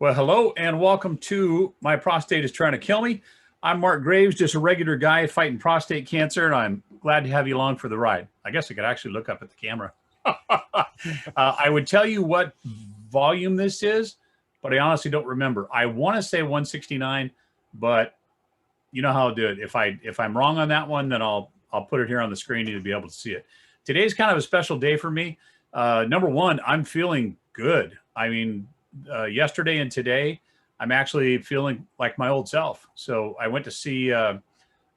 Well, hello and welcome to My Prostate is Trying to Kill Me. I'm Mark Graves, just a regular guy fighting prostate cancer, and I'm glad to have you along for the ride. I guess I could actually look up at the camera. I would tell you what volume this is, but I honestly don't remember. I want to say 169, but you know how I'll do it. If I'm wrong on that one, then I'll put it here on the screen and you'll be able to see it. Today's kind of a special day for me. Number one, I'm feeling good. I mean, yesterday and today, I'm actually feeling like my old self. So I went to see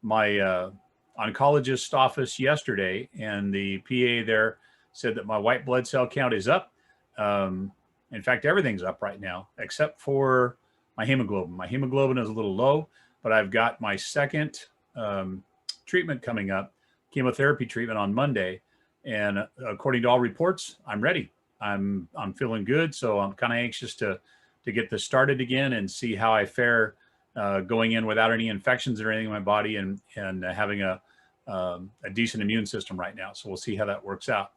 my oncologist office yesterday, and the PA there said that my white blood cell count is up. Um, in fact, everything's up right now except for my hemoglobin. My hemoglobin is a little low, but I've got my second treatment coming up, chemotherapy treatment on Monday, and according to all reports, I'm ready. I'm feeling good, so I'm kind of anxious to get this started again and see how I fare going in without any infections or anything in my body, and having a decent immune system right now. So we'll see how that works out.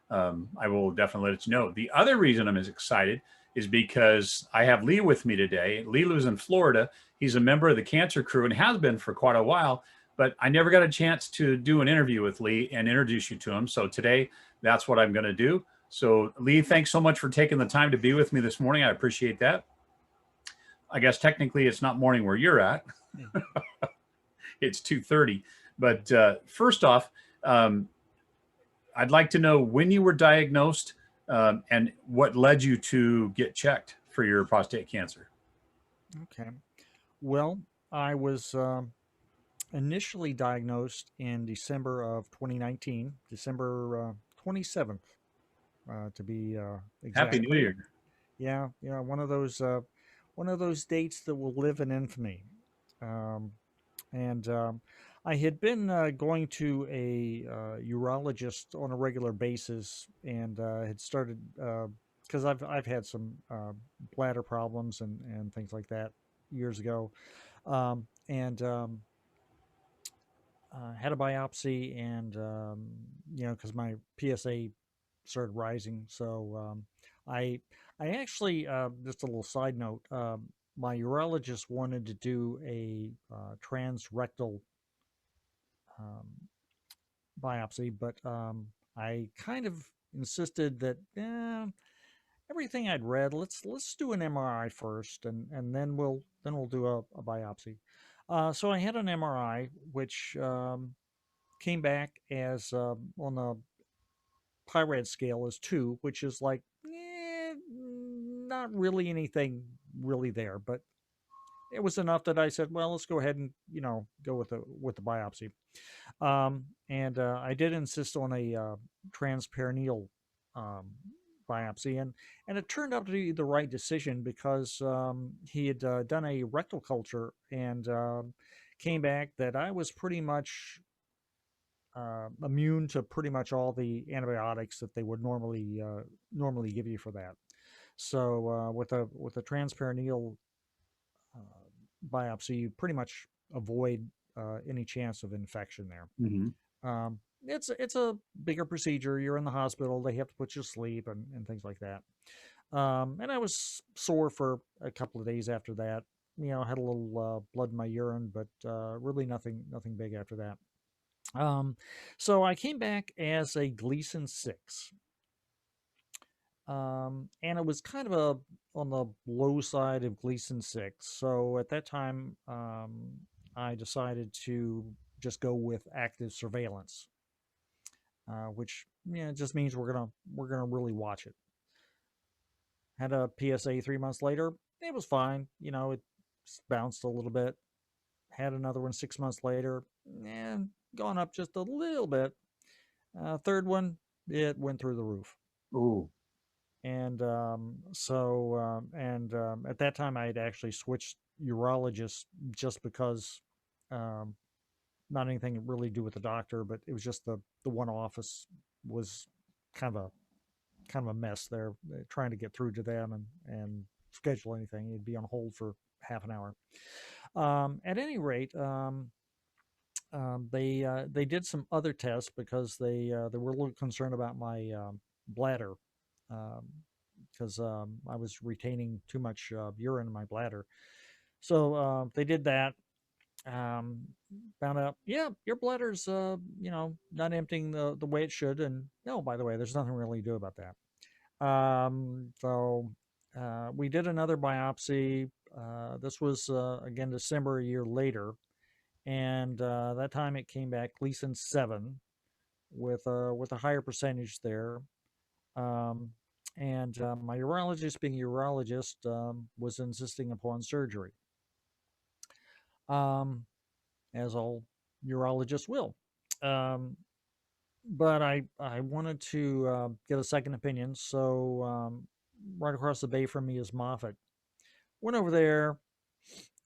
I will definitely let you know. The other reason I'm as excited is because I have Lee with me today. Lee lives in Florida. He's a member of the cancer crew and has been for quite a while, but I never got a chance to do an interview with Lee and introduce you to him. So today, that's what I'm going to do. So Lee, thanks so much for taking the time to be with me this morning. I appreciate that. I guess technically it's not morning where you're at. It's 2:30. But first off, um, I'd like to know when you were diagnosed, and what led you to get checked for your prostate cancer. Okay. Well, I was initially diagnosed in December of 2019, December 27th, to be Happy New exactly. Year. Yeah, yeah, one of those dates that will live in infamy. Um, and I had been going to a urologist on a regular basis, and had started because I've had some bladder problems and things like that years ago, and had a biopsy, and because my PSA started rising, so I I actually, just a little side note. My urologist wanted to do a transrectal um, biopsy, but I kind of insisted that everything I'd read, let's do an MRI first, and then we'll do a biopsy. So I had an MRI, which came back as on the Pyrad scale as 2, which is like not really anything really there, but it was enough that I said, well, let's go ahead and go with the biopsy. And I did insist on a transperineal um, biopsy, and it turned out to be the right decision because he had done a rectal culture, and came back that I was pretty much immune to pretty much all the antibiotics that they would normally give you for that. So with a transperineal uh, biopsy, you pretty much avoid any chance of infection there. Mhm. It's a bigger procedure. You're in the hospital. They have to put you to sleep and things like that. And I was sore for a couple of days after that. Had a little blood in my urine, but really nothing big after that. Um, so I came back as a Gleason 6. And it was kind of on the low side of Gleason 6. So at that time, I decided to just go with active surveillance, which just means we're gonna really watch it. Had a PSA 3 months later. It was fine. It bounced a little bit. Had another one 6 months later, and gone up just a little bit. Third one, it went through the roof. Ooh. And at that time, I had actually switched urologists just because, um, not anything really to do with the doctor, but it was just the one office was kind of a kind of a mess there. Trying to get through to them and schedule anything, you'd be on hold for half an hour. At any rate, they did some other tests because they were a little concerned about my bladder. Um, because I was retaining too much urine in my bladder. So they did that. Um, Found out, yeah, your bladder's not emptying the way it should, and no, by the way, there's nothing really to do about that. So we did another biopsy. This was again December a year later, and that time it came back Gleason 7 with a higher percentage there. Um, and my urologist, being a urologist, was insisting upon surgery, um, as all urologists will. Um, but I wanted to get a second opinion, so right across the bay from me is Moffat. Went over there,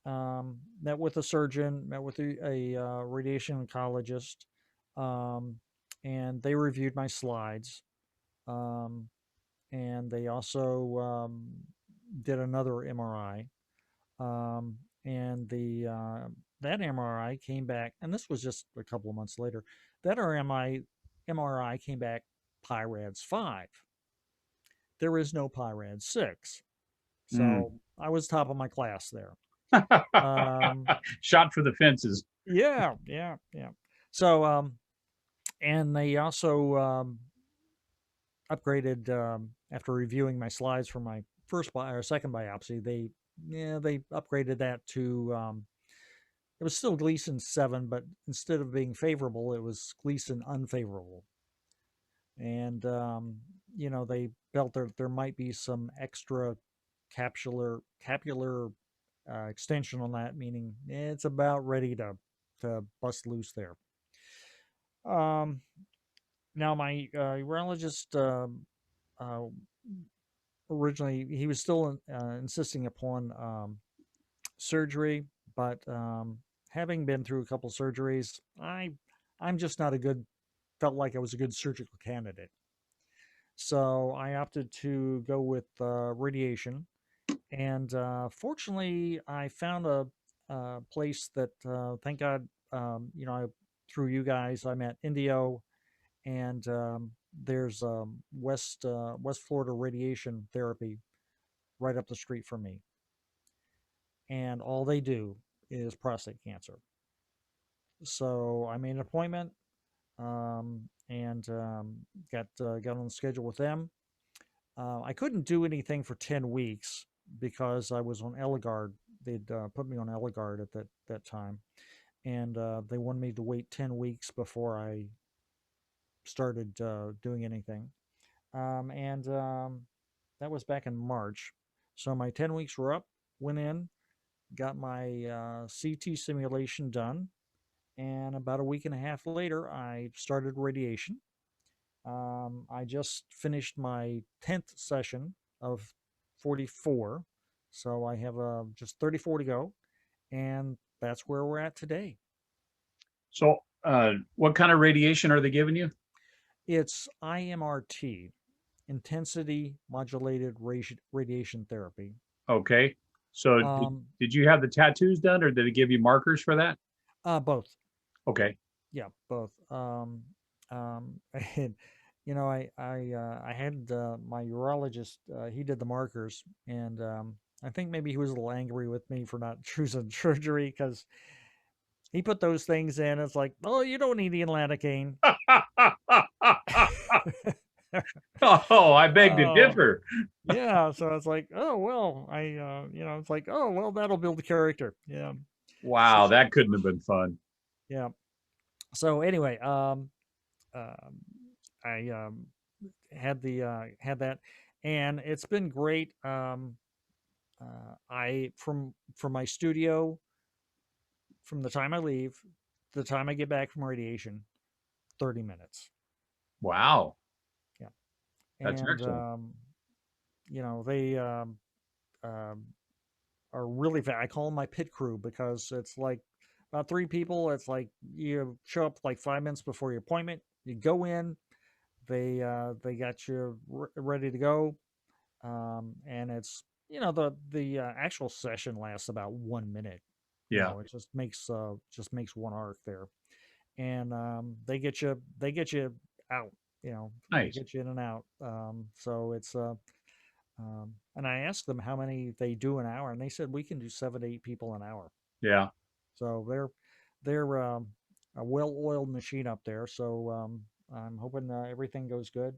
met with a surgeon, met with a radiation oncologist, um, and they reviewed my slides. Um, and they also did another MRI. And that MRI came back, and this was just a couple of months later. That MRI came back PIRADS 5. There is no PIRADS 6. So I was top of my class there. Shot for the fences. Yeah. So, and they also upgraded after reviewing my slides from my first or second biopsy. They upgraded that to it was still Gleason 7, but instead of being favorable, it was Gleason unfavorable. And they felt there might be some extra capular extension on that, meaning it's about ready to bust loose there. Now my urologist originally, he was still insisting upon surgery, but having been through a couple surgeries, I'm just not felt like I was a good surgical candidate. So I opted to go with radiation. And fortunately, I found a place that, thank God, through you guys, I'm at Indio, and there's West Florida Radiation Therapy right up the street from me, and all they do is prostate cancer. So I made an appointment, and got on the schedule with them. I couldn't do anything for 10 weeks because I was on Eligard. They'd put me on Eligard at that time, and they wanted me to wait 10 weeks before I started doing anything. And that was back in March. So my 10 weeks were up, went in, got my CT simulation done, and about a week and a half later, I started radiation. I just finished my 10th session of 44. So I have just 34 to go, and that's where we're at today. So what kind of radiation are they giving you? It's IMRT, intensity modulated radiation therapy. Okay. So did you have the tattoos done, or did it give you markers for that? Both. Okay. Yeah, both. And, I had my urologist. He did the markers, and I think maybe he was a little angry with me for not choosing surgery because he put those things in. It's like, oh, you don't need elanocane. Oh, I beg to differ. Yeah, so it's like, oh well, it's like, oh well, that'll build the character. Yeah. Wow, that couldn't have been fun. Yeah. So anyway, I had that, and it's been great. I from my studio, from the time I leave to the time I get back from radiation, 30 minutes. Wow. Yeah. That's And excellent. they are really fast. I call them my pit crew because it's like about 3 people. It's like you show up like 5 minutes before your appointment. You go in, they got you ready to go, and it's the actual session lasts about 1 minute. Yeah. It just makes one arc there, and they get you out. They Nice. get you in and out. So it's And I asked them how many they do an hour, and they said we can do 7 to 8 people an hour. Yeah. So they're a well-oiled machine up there. So I'm hoping everything goes good.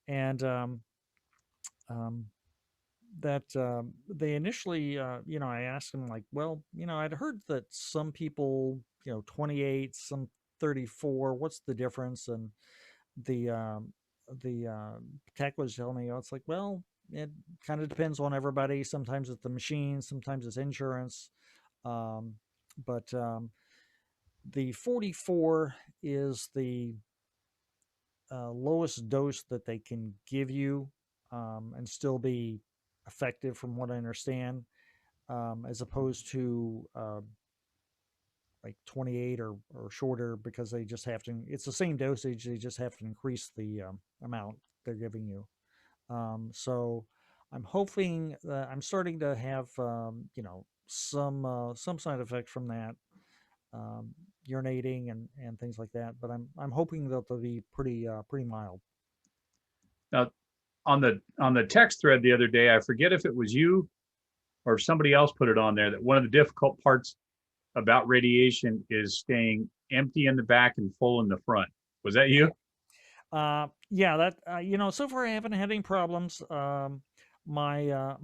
And um, that they initially, I asked them like, well, I'd heard that some people, 28, some 34. What's the difference? And the tech was telling me, it's like, well, it kind of depends on everybody. Sometimes it's the machine, sometimes it's insurance. Um, but the 44 is the lowest dose that they can give you, and still be effective, from what I understand, as opposed to like 28 or shorter, because they just have to, it's the same dosage, they just have to increase the amount they're giving you. So I'm hoping that I'm starting to have, some side effect from that, um, urinating and things like that. But I'm hoping that they'll be pretty mild. Now, on the text thread the other day, I forget if it was you or if somebody else put it on there, that one of the difficult parts about radiation is staying empty in the back and full in the front. Was that you? Yeah, that so far I haven't had any problems. My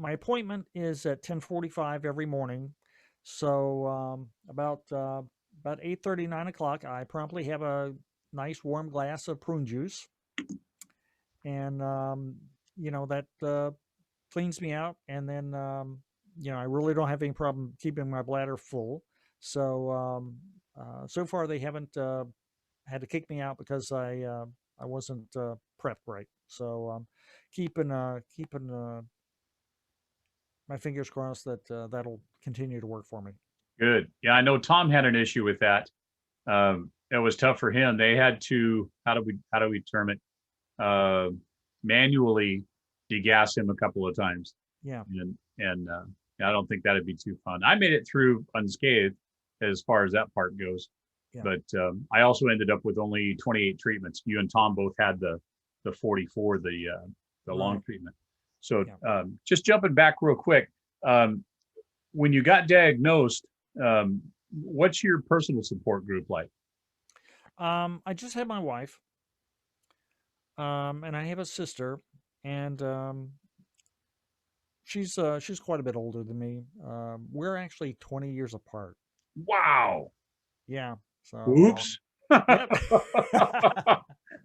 appointment is at 10:45 every morning, so about 8:30, 9 o'clock, I promptly have a nice warm glass of prune juice, and that cleans me out, and then I really don't have any problem keeping my bladder full. So so far they haven't had to kick me out because I wasn't prepped right. So keeping my fingers crossed that that'll continue to work for me. Good. Yeah, I know Tom had an issue with that. It was tough for him. They had to, how do we term it? Manually degas him a couple of times. Yeah. And I don't think that'd be too fun. I made it through unscathed as far as that part goes. Yeah. But I also ended up with only 28 treatments. You and Tom both had the 44, the long Right. treatment. So Yeah. just jumping back real quick, when you got diagnosed, what's your personal support group like? I just had my wife, and I have a sister, and she's quite a bit older than me. We're actually 20 years apart. Wow. Yeah. So Oops. yep.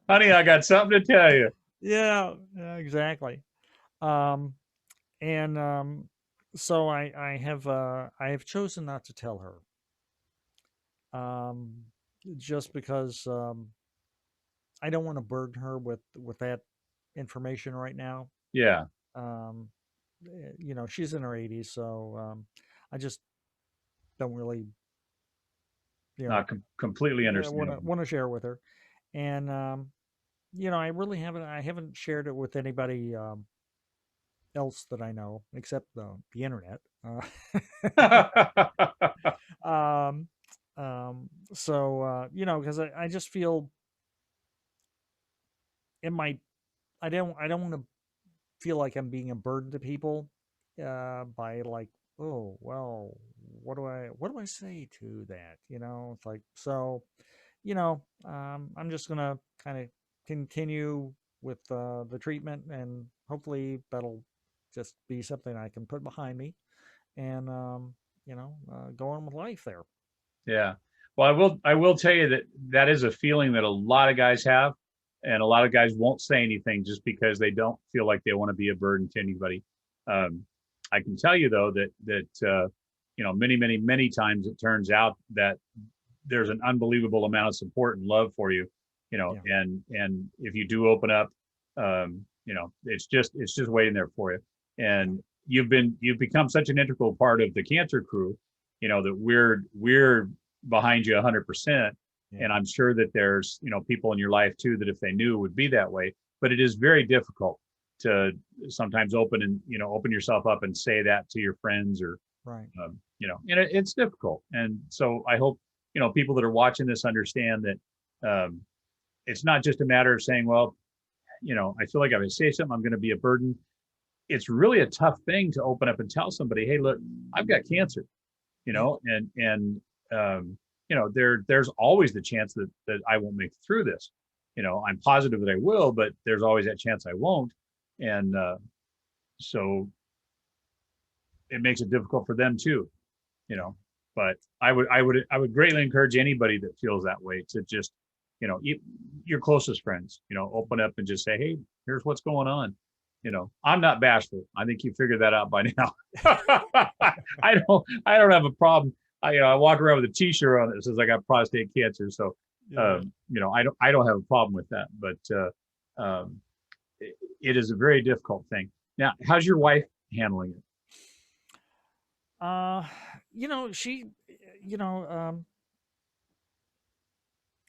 Honey, I got something to tell you. Yeah, exactly. Um, and so I have chosen not to tell her, just because I don't want to burden her with that information right now. Yeah, Um, she's in her 80s, so I just don't really, you know, completely want to understandable. share with her. And I haven't shared it with anybody else that I know, except the internet. Um, so because I just feel it might. I don't want to feel like I'm being a burden to people, by like, oh well, what do I say to that? It's like, so, I'm just gonna kind of continue with the treatment, and hopefully that'll just be something I can put behind me, and go on with life there. Yeah. Well, I will tell you that that is a feeling that a lot of guys have, and a lot of guys won't say anything just because they don't feel like they want to be a burden to anybody. Um, I can tell you though that many, many, many times it turns out that there's an unbelievable amount of support and love for you, Yeah. and if you do open up, it's just waiting there for you. Yeah. And you've become such an integral part of the cancer crew, that we're behind you 100%. Yeah. And I'm sure that there's people in your life too that if they knew would be that way. But it is very difficult to sometimes open yourself up and say that to your friends, or Right. and it's difficult. And so I hope people that are watching this understand that it's not just a matter of saying, well, I feel like if I say something, I'm going to be a burden. it's really a tough thing to open up and tell somebody, hey, look, I've got cancer, Yeah. and there's always the chance that I won't make it through this. I'm positive that I will, but there's always that chance I won't. And so it makes it difficult for them too, but I would greatly encourage anybody that feels that way to just, your closest friends, open up and just say, hey, here's what's going on. I'm not bashful. I think you figured that out by now. I don't have a problem. I walk around with a t-shirt on that says I got prostate cancer. So, Yeah. I don't have a problem with that, but it is a very difficult thing. Now, how's your wife handling it? Uh, she, you know,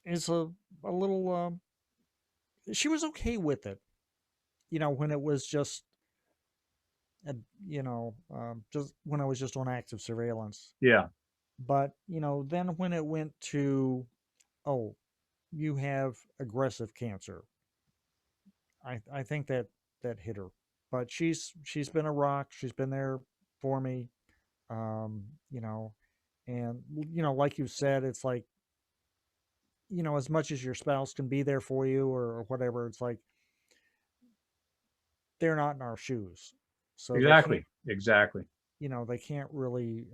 is a little. She was okay with it. When it was just, uh, just when I was just on active surveillance. Yeah, But then when it went to, oh, you have aggressive cancer, I think that hit her. But she's been a rock. She's been there for me. Um, you know, and like you said, it's like, as much as your spouse can be there for you or whatever, it's like they're not in our shoes, so they can't, exactly. they can't really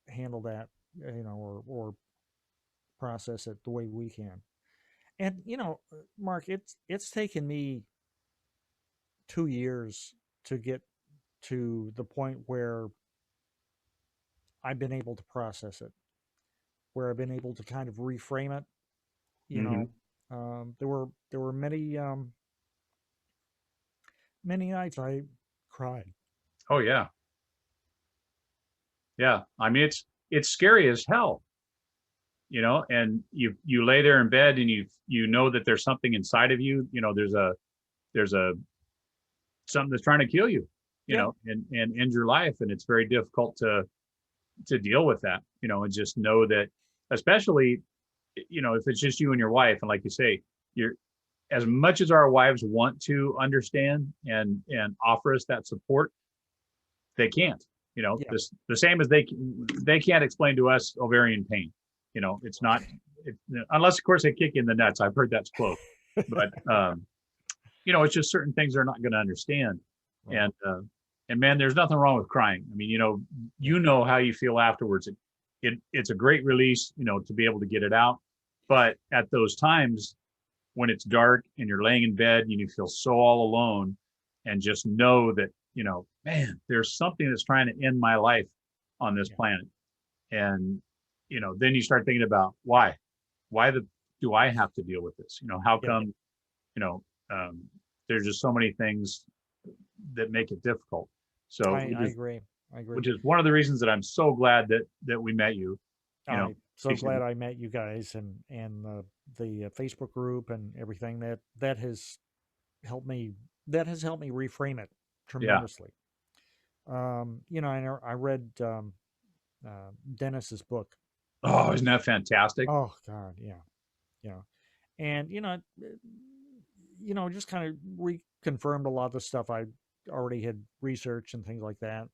handle that, or process it the way we can. And Mark, it's taken me 2 years to get to the point where I've been able to process it, where I've been able to kind of reframe it. You Hmm. know, there were many nights I cried. Oh yeah, yeah. I mean, it's scary as hell, and you lay there in bed and you know that there's something inside of you. There's a something that's trying to kill you, Yeah, and end your life, and it's very difficult to deal with that, and just know that, especially, if it's just you and your wife, and like you say, you're as much as our wives want to understand and offer us that support, they can't. yeah, The same as they can't explain to us ovarian pain. It's not it, unless of course they kick you in the nuts. I've heard that's close, but it's just certain things they're not going to understand. right, And man, there's nothing wrong with crying. I mean, yeah, how you feel afterwards. It's a great release, to be able to get it out. But at those times when it's dark and you're laying in bed and you feel so all alone, and just know that, man, there's something that's trying to end my life on this yeah, planet. And, then you start thinking about why do I have to deal with this? How yeah. come, you know, um, there's just so many things that make it difficult. So, I agree. I agree. which is one of the reasons that I'm so glad that we met you. You know, I'm so glad I met you guys, and the Facebook group and everything that has helped me reframe it yeah. tremendously. I read Dennis's book. Oh, isn't that fantastic? Oh God, yeah, yeah, and just kind of reconfirmed a lot of the stuff I already had researched and things like that.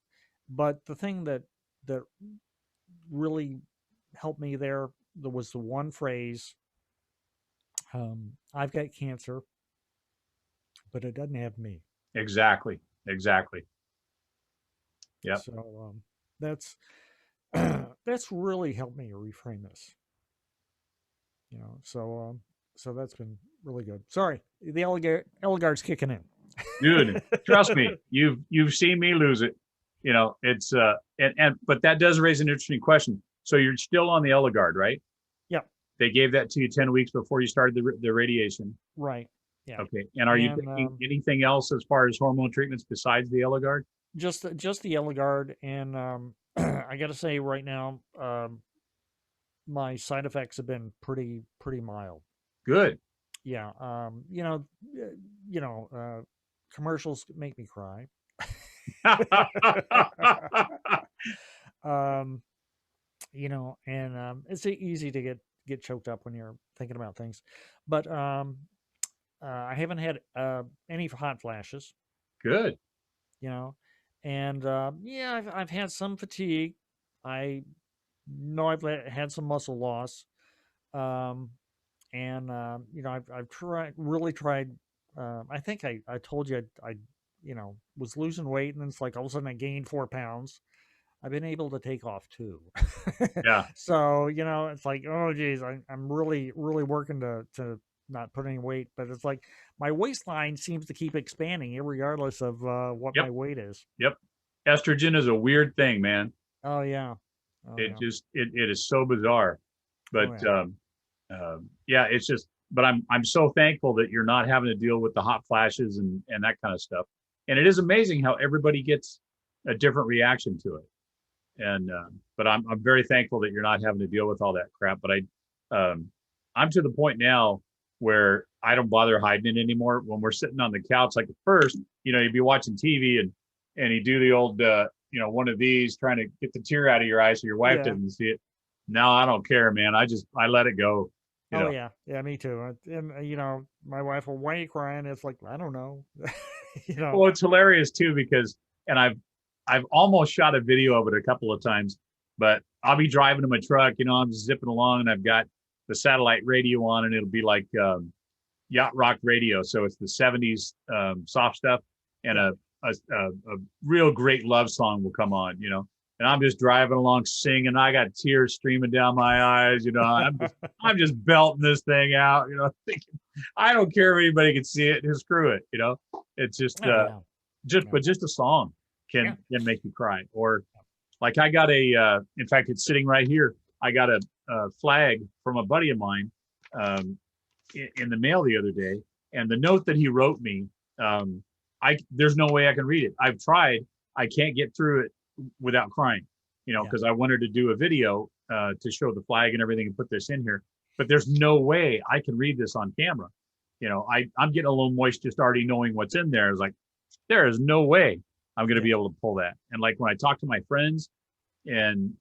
But the thing that really helped me there was the one phrase, I've got cancer, but it doesn't have me. Exactly. Exactly. Yep. So that's that's really helped me reframe this. So that's been really good. Sorry, the Eligard's kicking in. Dude, trust me, you've seen me lose it. It's and but that does raise an interesting question. So you're still on the Eligard, right? Yep. They gave that to you 10 weeks before you started the radiation. Right. Yeah. Okay. And are you And taking anything else as far as hormone treatments besides the Eligard? just the Eligard, and I got to say right now, my side effects have been pretty mild. Good. Yeah. Commercials make me cry. um, and it's easy to get choked up when you're thinking about things, but I haven't had any hot flashes. Good. you know. And yeah, I've had some fatigue. I know had some muscle loss. Um, and I've tried. I think I told you I was losing weight, and it's like all of a sudden I gained 4 pounds. I've been able to take off two. Yeah. So, it's like, oh geez, I'm really working to not put any weight, but it's like my waistline seems to keep expanding regardless of what Yep. my weight is. Yep. Estrogen is a weird thing, man. Oh yeah. Oh It yeah. just it is so bizarre. Oh But yeah. yeah, it's just. But I'm so thankful that you're not having to deal with the hot flashes and that kind of stuff. And it is amazing how everybody gets a different reaction to it. And but I'm very thankful that you're not having to deal with all that crap. But I'm to the point now where I don't bother hiding it anymore. When we're sitting on the couch, like at first, you'd be watching TV and you do the old one of these trying to get the tear out of your eye so your wife Yeah. doesn't see it. Now I don't care, man. I let it go. You Oh know. yeah. Yeah, me too. And my wife will, why are you crying? It's like, I don't know. you know. Well, it's hilarious too because and I've almost shot a video of it a couple of times, but I'll be driving in my truck, I'm zipping along and I've got the satellite radio on and it'll be like yacht rock radio. So it's the 70s soft stuff and Yeah. a real great love song will come on, and I'm just driving along singing. I got tears streaming down my eyes, I'm just belting this thing out, thinking, I don't care if anybody can see it, just screw it, it's just Oh yeah. Yeah. but just a song Yeah. can make you cry. Or like I got in fact, it's sitting right here. I got a flag from a buddy of mine in the mail the other day, and the note that he wrote me, there's no way I can read it. I've tried. I can't get through it without crying, Yeah. because I wanted to do a video to show the flag and everything and put this in here. But there's no way I can read this on camera. I'm getting a little moist just already knowing what's in there. It's like, there is no way I'm going to be able to pull that. And like when I talk to my friends, and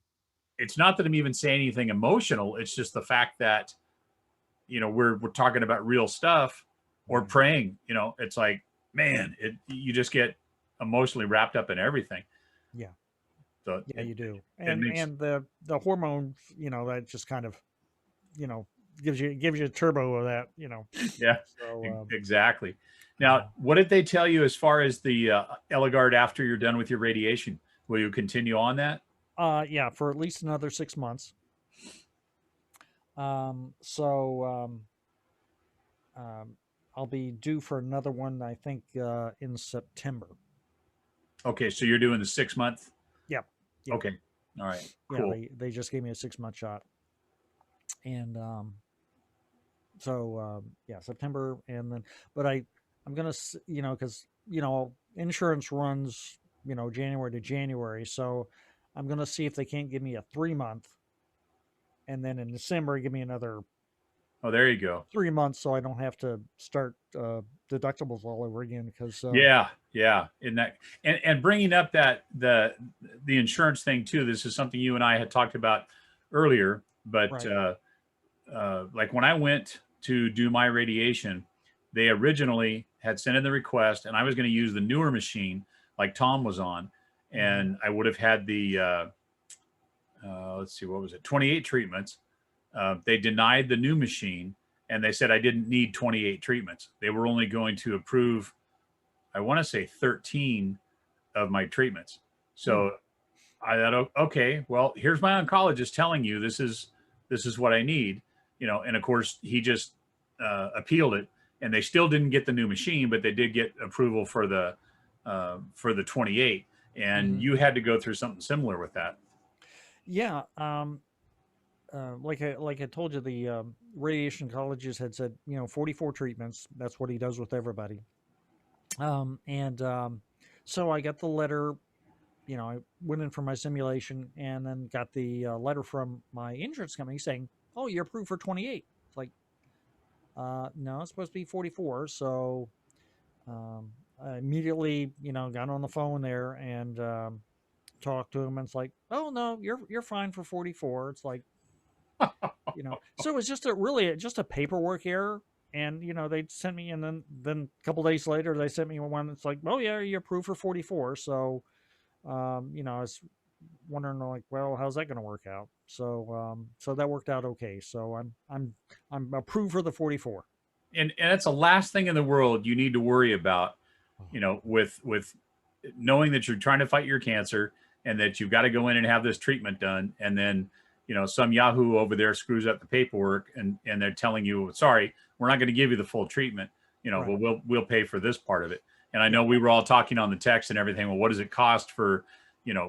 it's not that I'm even saying anything emotional. It's just the fact that, we're talking about real stuff or praying, it's like, man, you just get emotionally wrapped up in everything. Yeah. So Yeah, you do. it And makes, the hormones, that just kind of, gives you a turbo of that, yeah, So exactly. Now, what did they tell you as far as the Eligard after you're done with your radiation? Will you continue on that? yeah, for at least another 6 months. So I'll be due for another one, I think, in September. Okay, so you're doing the 6 month. Yep. Yep. Okay, all right, Yeah, cool. they just gave me a 6 month shot, and so yeah, September, and then, but I'm gonna, because insurance runs, January to January, so I'm gonna see if they can't give me a 3 month, and then in December give me another Oh, there you go. 3 months, so I don't have to start deductibles all over again. Because Yeah. In that, and bringing up that the insurance thing too. This is something you and I had talked about earlier. But right, like when I went to do my radiation, they originally had sent in the request, and I was going to use the newer machine like Tom was on, and I would have had the let's see, what was it, 28 treatments. They denied the new machine, and they said I didn't need 28 treatments. They were only going to approve, I want to say 13 of my treatments. So I thought, okay, well, here's my oncologist telling you this is what I need, and of course he just appealed it, and they still didn't get the new machine, but they did get approval for the 28. And you had to go through something similar with that. yeah. Like I told you, the radiation oncologist had said, 44 treatments. That's what he does with everybody. And so I got the letter. I went in for my simulation, and then got the letter from my insurance company saying, "Oh, you're approved for 28." It's like, no, it's supposed to be 44. So I immediately, got on the phone there and talked to him, and it's like, "Oh no, you're fine for 44." It's like, so it was just just a paperwork error. and they sent me, and then a couple days later they sent me one that's like, oh yeah, you're approved for 44. So I was wondering like, well, how's that going to work out? So that worked out okay. So I'm approved for the 44. And it's the last thing in the world you need to worry about, with knowing that you're trying to fight your cancer and that you've got to go in and have this treatment done, and then some yahoo over there screws up the paperwork, and they're telling you, sorry, we're not going to give you the full treatment, Right. but we'll pay for this part of it. And I Yeah. know we were all talking on the text and everything, well, what does it cost for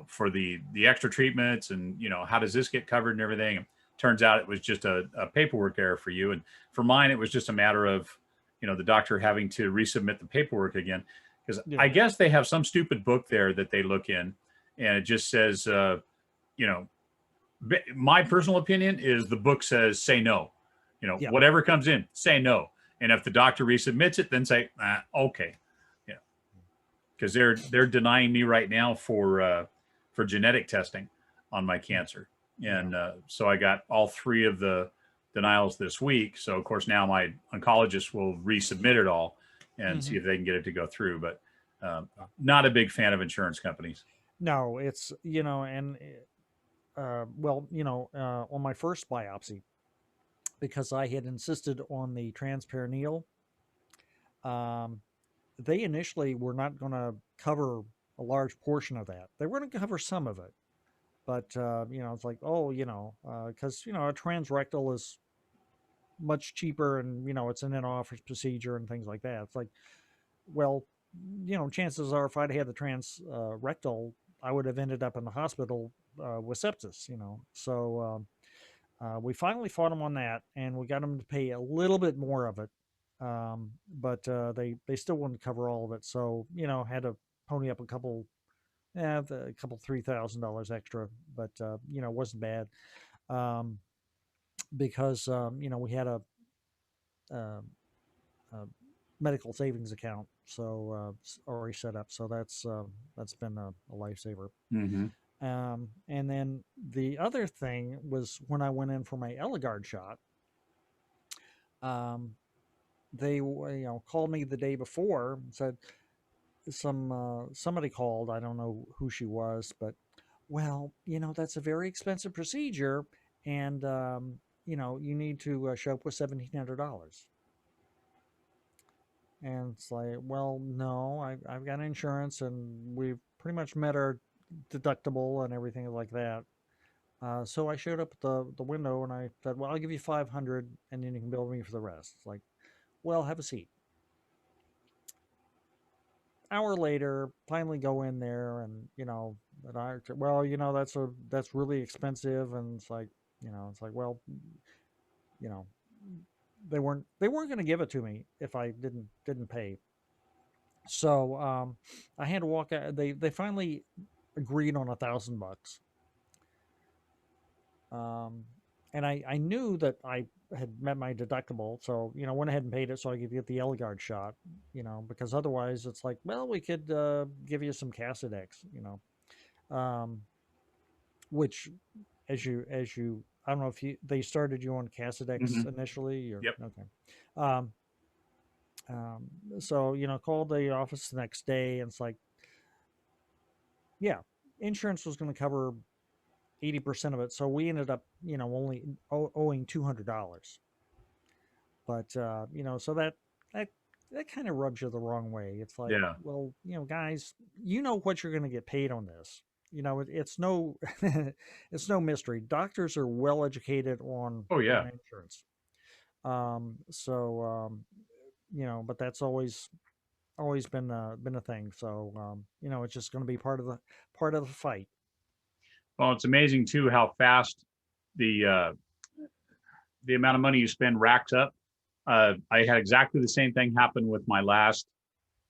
for the extra treatments, and how does this get covered and everything. And turns out it was just a paperwork error for you, and for mine it was just a matter of the doctor having to resubmit the paperwork again, because Yeah. I guess they have some stupid book there that they look in, and it just says, my personal opinion is the book says say no. Yeah. Whatever comes in, say no. And if the doctor resubmits it, then say, okay. Because they're denying me right now for genetic testing on my cancer. And so I got all 3 of the denials this week. So of course now my oncologist will resubmit it all and see if they can get it to go through. But not a big fan of insurance companies. No, it's and on my first biopsy, because I had insisted on the transperineal, they initially were not going to cover a large portion of that. They were going to cover some of it, but it's like, oh, because a transrectal is much cheaper, and it's an in-office procedure and things like that. It's like, well, chances are if I'd had the rectal, I would have ended up in the hospital with sepsis. So we finally fought them on that, and we got them to pay a little bit more of it, but they still wouldn't cover all of it. So had to pony up a couple $3,000 extra, but it wasn't bad, because we had a, a medical savings account already set up, so that's been a lifesaver. Mm-hmm. And then the other thing was when I went in for my Eligard shot. They called me the day before and said somebody called. I don't know who she was, but well, that's a very expensive procedure, and you need to show up with $1,700. And it's like, well, no, I've got insurance, and we've pretty much met our deductible and everything like that. So I showed up at the window and I said, well, I'll give you 500 and then you can bill me for the rest. It's like, well, have a seat. Hour later, finally go in there, and that well, that's really expensive, and it's like, well, you know, they weren't going to give it to me if I didn't pay. So I had to walk out. They finally agreed on $1,000. And I knew that I had met my deductible, so went ahead and paid it so I could get the Eligard shot. Because otherwise it's like, well, we could give you some Casodex, which as you I don't know if they started you on Casodex initially, or Yep. okay. Um, so called the office the next day, and it's like, yeah, insurance was going to cover 80% of it, so we ended up only owing $200. But so that kind of rubs you the wrong way. It's like, Yeah. well, guys, what you're going to get paid on this. It's no it's no mystery. Doctors are well educated on Oh yeah. insurance. But that's always been a thing. So it's just going to be part of the fight. Well, it's amazing too how fast the amount of money you spend racks up. I had exactly the same thing happen with my last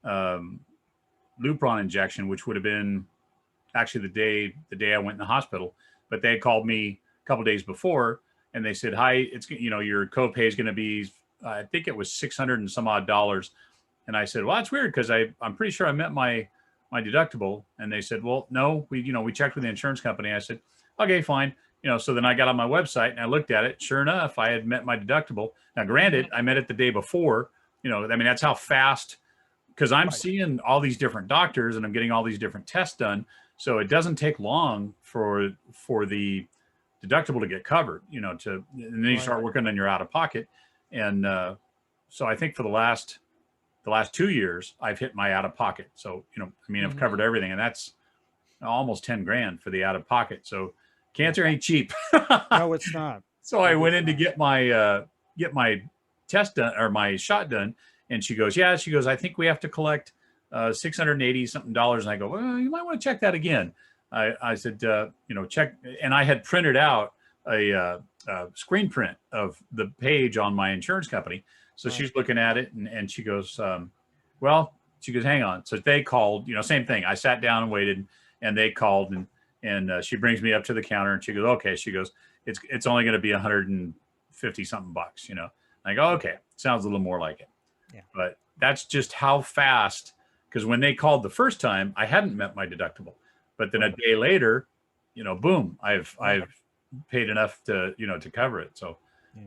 Lupron injection, which would have been actually the day I went in the hospital. But they had called me a couple days before, and they said, "Hi, it's your copay is going to be, I think it was $600 and some odd dollars." And I said, "Well, that's weird because I'm pretty sure I met my deductible." And they said, "Well, no, we checked with the insurance company." I said, "Okay, fine. So then I got on my website and I looked at it. Sure enough, I had met my deductible. Now, granted, I met it the day before. That's how fast, because I'm seeing all these different doctors and I'm getting all these different tests done. So it doesn't take long for the deductible to get covered, and then you start working on your out of pocket. And so I think for the last 2 years, I've hit my out of pocket. So, I've covered everything, and that's almost 10 grand for the out of pocket. So cancer ain't cheap. No, it's not. So I went in to get my test done, or my shot done. And she goes, I think we have to collect $680 something. And I go, well, you might want to check that again. I said, check. And I had printed out a screen print of the page on my insurance company. So she's looking at it and she goes, hang on. So they called, same thing. I sat down and waited, and they called, and she brings me up to the counter and she goes, okay. She goes, it's only going to be 150 something bucks, I go, okay, sounds a little more like it. Yeah. But that's just how fast, because when they called the first time, I hadn't met my deductible. But then a day later, boom, I've paid enough to cover it. So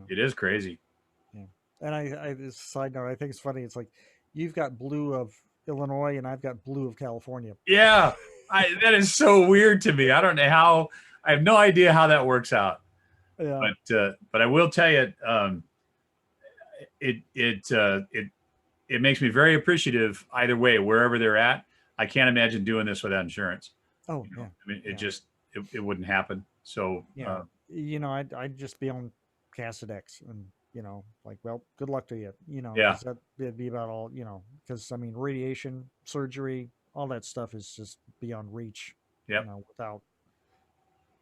it is crazy. Yeah. And I this side note, I think it's funny. It's like you've got blue of Illinois and I've got blue of California. Yeah. That is so weird to me. I don't know how. I have no idea how that works out. Yeah. But I will tell you, it makes me very appreciative either way, wherever they're at. I can't imagine doing this without insurance. Oh, yeah. I mean, it wouldn't happen. So, I'd just be on Cassidex and, well, good luck to you, Yeah. It'd be about all, because radiation, surgery, all that stuff is just beyond reach, Yep. Without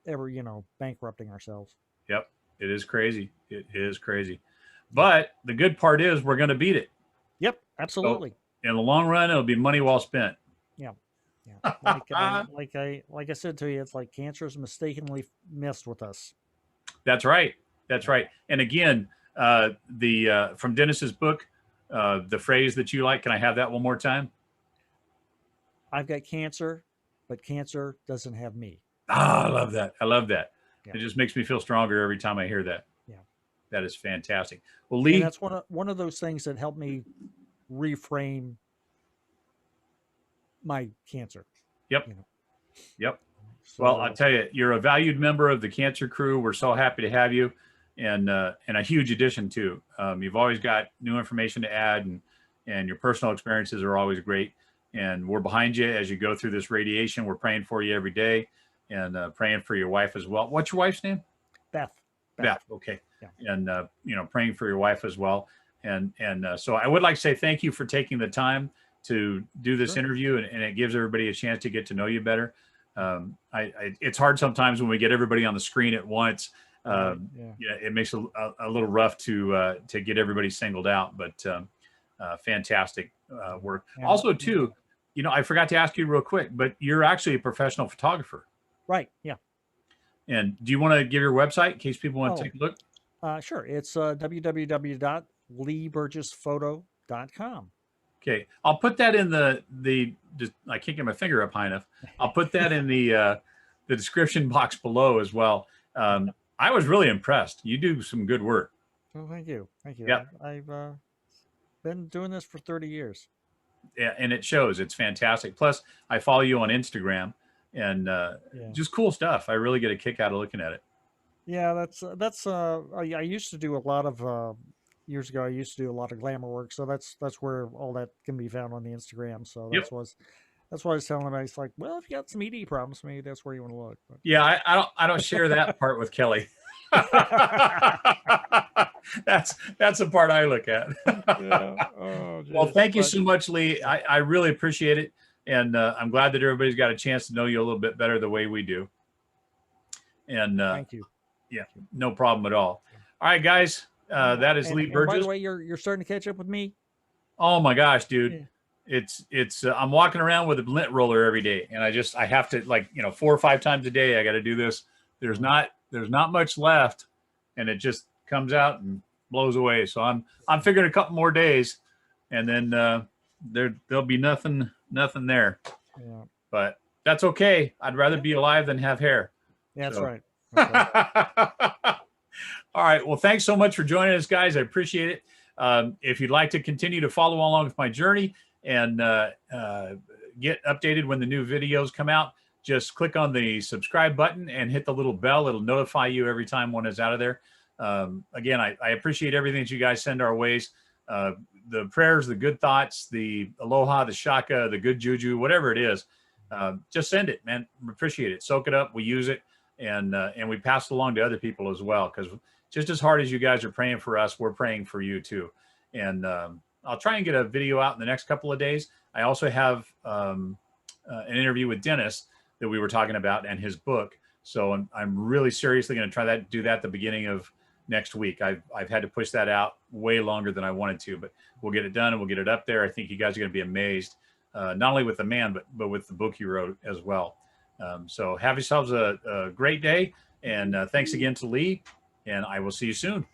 ever, bankrupting ourselves. Yep. It is crazy. It is crazy. But the good part is we're going to beat it. Yep, absolutely. So in the long run, it'll be money well spent. Yeah. Yeah. Like I said to you, it's like cancer is mistakenly messed with us. That's right. That's right. And again, from Dennis's book, the phrase that you like, can I have that one more time? I've got cancer, but cancer doesn't have me. I love that. I love that. Yeah. It just makes me feel stronger every time I hear that. Yeah. That is fantastic. Well, Lee, and that's one of those things that helped me reframe my cancer. Yep. Yep. So, well, I'll tell you, you're a valued member of the cancer crew. We're so happy to have you, and a huge addition too. You've always got new information to add, and your personal experiences are always great. And we're behind you as you go through this radiation. We're praying for you every day, and praying for your wife as well. What's your wife's name? Beth. Okay. Yeah. And praying for your wife as well. And so I would like to say thank you for taking the time to do this interview, and it gives everybody a chance to get to know you better. It's hard sometimes when we get everybody on the screen at once. It makes it a little rough to get everybody singled out, but fantastic work. Yeah. Also, too, I forgot to ask you real quick, but you're actually a professional photographer. Right. Yeah. And do you want to give your website in case people want to take a look? Sure. It's www.leeburgessphoto.com. Okay. I'll put that in I can't get my finger up high enough. I'll put that in the description box below as well. I was really impressed. You do some good work. Oh, thank you. Thank you. Yeah. I've been doing this for 30 years. Yeah. And it shows. It's fantastic. Plus, I follow you on Instagram, and just cool stuff. I really get a kick out of looking at it. Yeah, that's I used to do a lot of years ago. I used to do a lot of glamour work, so that's where all that can be found on the Instagram. So that's what I was telling them. It's like, well, if you got some ED problems, maybe that's where you want to look. But. Yeah, I don't share that part with Kelly. That's the part I look at. Yeah. Oh, well, thank you so much, Lee. I really appreciate it. And I'm glad that everybody's got a chance to know you a little bit better the way we do. And thank you. Yeah, no problem at all. All right, guys. That is Lee Burgess. By the way, you're starting to catch up with me. Oh my gosh, dude. Yeah. It's I'm walking around with a lint roller every day, and I have to 4 or 5 times a day. I got to do this. There's not much left, and it just comes out and blows away. So I'm figuring a couple more days, and then there'll be nothing there. Yeah. But that's okay. I'd rather be alive than have hair. Yeah, that's right. Okay. All right. Well, thanks so much for joining us, guys. I appreciate it. If you'd like to continue to follow along with my journey and get updated when the new videos come out, just click on the subscribe button and hit the little bell. It'll notify you every time one is out of there. Again, I appreciate everything that you guys send our ways. The prayers, the good thoughts, the aloha, the shaka, the good juju, whatever it is, just send it, man. Appreciate it. Soak it up. We use it, and we pass it along to other people as well. Because just as hard as you guys are praying for us, we're praying for you too. And I'll try and get a video out in the next couple of days. I also have an interview with Dennis that we were talking about and his book. So I'm really seriously going to try that, do that at the beginning of next week. I've had to push that out way longer than I wanted to, but we'll get it done and we'll get it up there. I think you guys are going to be amazed, not only with the man, but with the book you wrote as well. So have yourselves a great day. And thanks again to Lee, and I will see you soon.